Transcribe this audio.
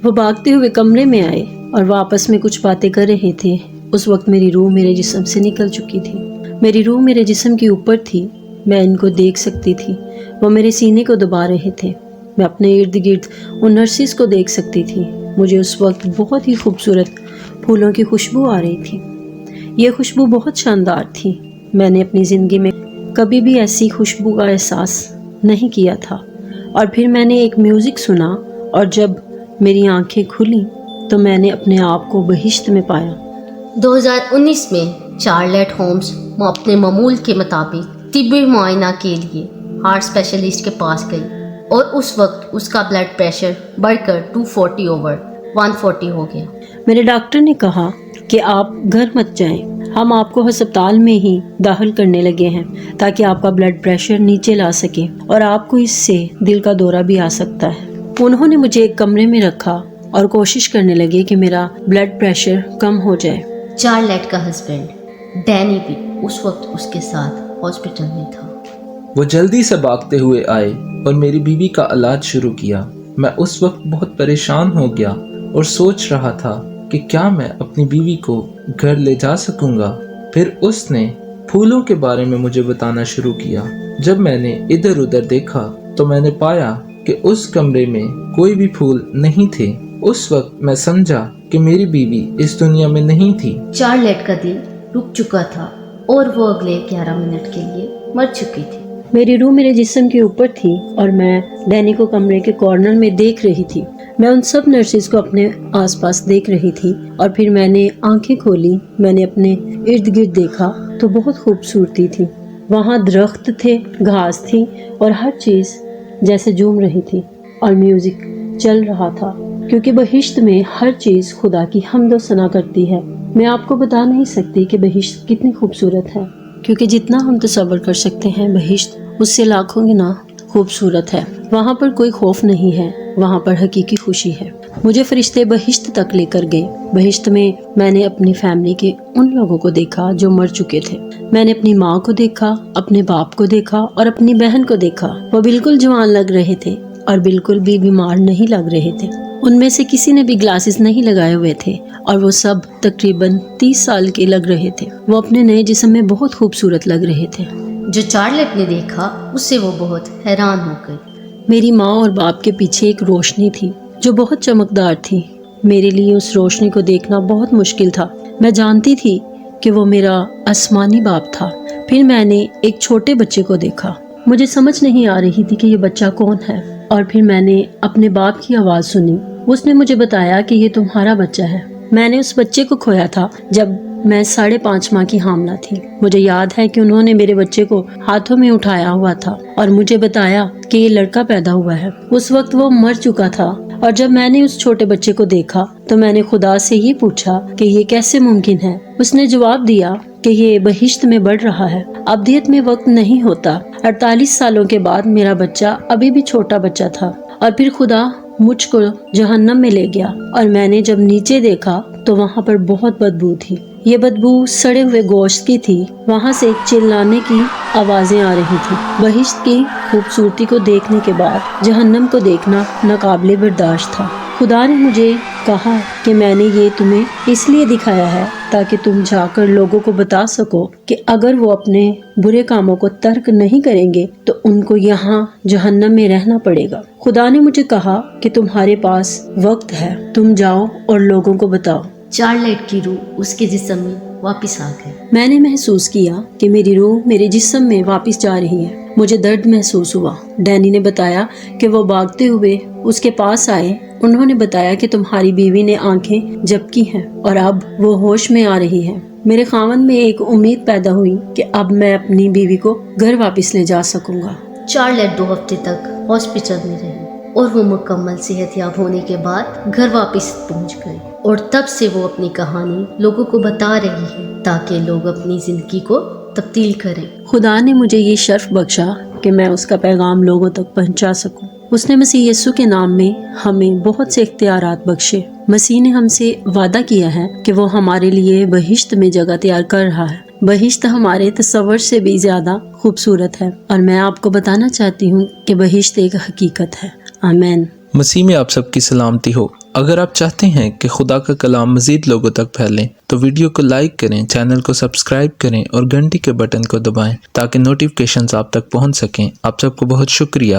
وہ بھاگتے ہوئے کمرے میں آئے اور وہ آپس میں کچھ باتیں کر رہے تھے۔ اس وقت میری روح میرے جسم سے نکل چکی تھی۔ میری روح میرے جسم کے اوپر تھی، میں ان کو دیکھ سکتی تھی۔ وہ میرے سینے کو دبا رہے تھے، میں اپنے ارد گرد ان نرسز کو دیکھ سکتی تھی۔ مجھے اس وقت بہت ہی خوبصورت پھولوں کی خوشبو آ رہی تھی۔ یہ خوشبو بہت شاندار تھی۔ میں نے اپنی زندگی میں کبھی بھی ایسی خوشبو کا احساس نہیں کیا تھا۔ اور پھر میں نے ایک میوزک سنا اور جب میری آنکھیں کھلیں تو میں نے اپنے آپ کو بہشت میں پایا۔ 2019 میں چارلٹ ہومز اپنے معمول کے مطابق طبی معائنہ کے لیے ہارٹ اسپیشلسٹ کے پاس گئی اور اس وقت اس کا بلڈ پریشر بڑھ کر 240/140 ہو گیا۔ میرے ڈاکٹر نے کہا کہ آپ گھر مت جائیں، ہم آپ کو ہسپتال میں ہی داخل کرنے لگے ہیں تاکہ آپ کا بلڈ پریشر نیچے لا سکیں اور آپ کو اس سے دل کا دورہ بھی آ سکتا ہے۔ انہوں نے مجھے ایک کمرے میں رکھا اور کوشش کرنے لگے کہ میرا بلڈ پریشر کم ہو جائے۔ چارلٹ کا ہسبینڈ ڈینی بھی اس وقت اس کے ساتھ ہاسپٹل میں تھا۔ وہ جلدی سے بھاگتے ہوئے آئے اور میری بیوی کا علاج شروع کیا۔ میں اس وقت بہت پریشان ہو گیا اور سوچ رہا تھا کہ کیا میں اپنی بیوی کو گھر لے جا سکوں گا۔ پھر اس نے پھولوں کے بارے میں مجھے بتانا شروع کیا۔ جب میں نے ادھر ادھر دیکھا تو میں نے پایا کہ اس کمرے میں کوئی بھی پھول نہیں تھے۔ اس وقت میں سمجھا کہ میری بیوی اس دنیا میں نہیں تھی۔ چارلٹ کا دل رک چکا تھا اور وہ اگلے 11 منٹ کے لیے مر چکی تھی۔ میری روح میرے جسم کے اوپر تھی اور میں ڈینی کو کمرے کے کارنر میں دیکھ رہی تھی۔ میں ان سب نرسز کو اپنے آس پاس دیکھ رہی تھی اور پھر میں نے آنکھیں کھولی۔ میں نے اپنے ارد گرد دیکھا تو بہت خوبصورتی تھی۔ وہاں درخت تھے، گھاس تھی اور ہر چیز جیسے جھوم رہی تھی اور میوزک چل رہا تھا، کیونکہ بہشت میں ہر چیز خدا کی حمد و ثنا کرتی ہے۔ میں آپ کو بتا نہیں سکتی کہ بہشت کتنی خوبصورت ہے، کیونکہ جتنا ہم تصور کر سکتے ہیں بہشت اس سے لاکھوں گنا خوبصورت ہے۔ وہاں پر کوئی خوف نہیں ہے، وہاں پر حقیقی خوشی ہے۔ مجھے فرشتے بہشت تک لے کر گئے۔ بہشت میں نے اپنی فیملی کے ان لوگوں کو دیکھا جو مر چکے تھے۔ میں نے اپنی ماں کو دیکھا، اپنے باپ کو دیکھا اور اپنی بہن کو دیکھا۔ وہ بالکل جوان لگ رہے تھے اور بالکل بھی بیمار نہیں لگ رہے تھے۔ ان میں سے کسی نے بھی گلاسز نہیں لگائے ہوئے تھے اور وہ سب تقریباً 30 سال کے لگ رہے تھے۔ وہ اپنے نئے جسم میں بہت خوبصورت لگ رہے تھے۔ جو چارلٹ نے دیکھا اس سے وہ بہت حیران ہو گئی۔ میری ماں اور باپ کے پیچھے ایک روشنی تھی جو بہت چمکدار تھی۔ میرے لیے اس روشنی کو دیکھنا بہت مشکل تھا۔ میں جانتی تھی کہ وہ میرا آسمانی باپ تھا۔ پھر میں نے ایک چھوٹے بچے کو دیکھا۔ مجھے سمجھ نہیں آ رہی تھی کہ یہ بچہ کون ہے، اور پھر میں نے اپنے باپ کی آواز سنی۔ اس نے مجھے بتایا کہ یہ تمہارا بچہ ہے۔ میں نے اس بچے کو کھویا تھا جب میں 5.5 ماہ کی حاملہ تھی۔ مجھے یاد ہے کہ انہوں نے میرے بچے کو ہاتھوں میں اٹھایا ہوا تھا اور مجھے بتایا کہ یہ لڑکا پیدا ہوا ہے۔ اس وقت وہ مر چکا تھا، اور جب میں نے اس چھوٹے بچے کو دیکھا تو میں نے خدا سے یہ پوچھا کہ یہ کیسے ممکن ہے۔ اس نے جواب دیا کہ یہ بہشت میں بڑھ رہا ہے، ابدیت میں وقت نہیں ہوتا۔ 48 سالوں کے بعد میرا بچہ ابھی بھی چھوٹا بچہ تھا، اور پھر خدا مجھ کو جہنم میں لے گیا، اور میں نے جب نیچے دیکھا تو وہاں پر بہت بدبو تھی۔ یہ بدبو سڑے ہوئے گوشت کی تھی۔ وہاں سے چلانے کی آوازیں آ رہی تھی۔ بہشت کی خوبصورتی کو دیکھنے کے بعد جہنم کو دیکھنا ناقابل برداشت تھا۔ خدا نے مجھے کہا کہ میں نے یہ تمہیں اس لیے دکھایا ہے تاکہ تم جا کر لوگوں کو بتا سکو کہ اگر وہ اپنے برے کاموں کو ترک نہیں کریں گے تو ان کو یہاں جہنم میں رہنا پڑے گا۔ خدا نے مجھے کہا کہ تمہارے پاس وقت ہے، تم جاؤ اور لوگوں کو بتاؤ۔ چارلٹ کی روح اس کے جسم میں واپس آ گئی۔ میں نے محسوس کیا کہ میری روح میرے جسم میں واپس جا رہی ہے۔ مجھے درد محسوس ہوا۔ ڈینی نے بتایا کہ وہ بھاگتے ہوئے اس کے پاس آئے۔ انہوں نے بتایا کہ تمہاری بیوی نے آنکھیں جھپکی ہیں اور اب وہ ہوش میں آ رہی ہے۔ میرے خاوند میں ایک امید پیدا ہوئی کہ اب میں اپنی بیوی کو گھر واپس لے جا سکوں گا۔ چارلٹ 2 ہفتے تک ہاسپٹل میں رہی اور وہ مکمل صحت یاب ہونے کے بعد گھر واپس پہنچ گئی، اور تب سے وہ اپنی کہانی لوگوں کو بتا رہی ہے تاکہ لوگ اپنی زندگی کو تبدیل کریں۔ خدا نے مجھے یہ شرف بخشا کہ میں اس کا پیغام لوگوں تک پہنچا سکوں۔ اس نے مسیح یسوع کے نام میں ہمیں بہت سے اختیارات بخشے۔ مسیح نے ہم سے وعدہ کیا ہے کہ وہ ہمارے لیے بہشت میں جگہ تیار کر رہا ہے۔ بہشت ہمارے تصور سے بھی زیادہ خوبصورت ہے، اور میں آپ کو بتانا چاہتی ہوں کہ بہشت ایک حقیقت ہے۔ آمین۔ مسیح میں آپ سب کی سلامتی ہو۔ اگر آپ چاہتے ہیں کہ خدا کا کلام مزید لوگوں تک پھیلے تو ویڈیو کو لائک کریں، چینل کو سبسکرائب کریں اور گھنٹی کے بٹن کو دبائیں تاکہ نوٹیفیکیشنز آپ تک پہنچ سکیں۔ آپ سب کو بہت شکریہ۔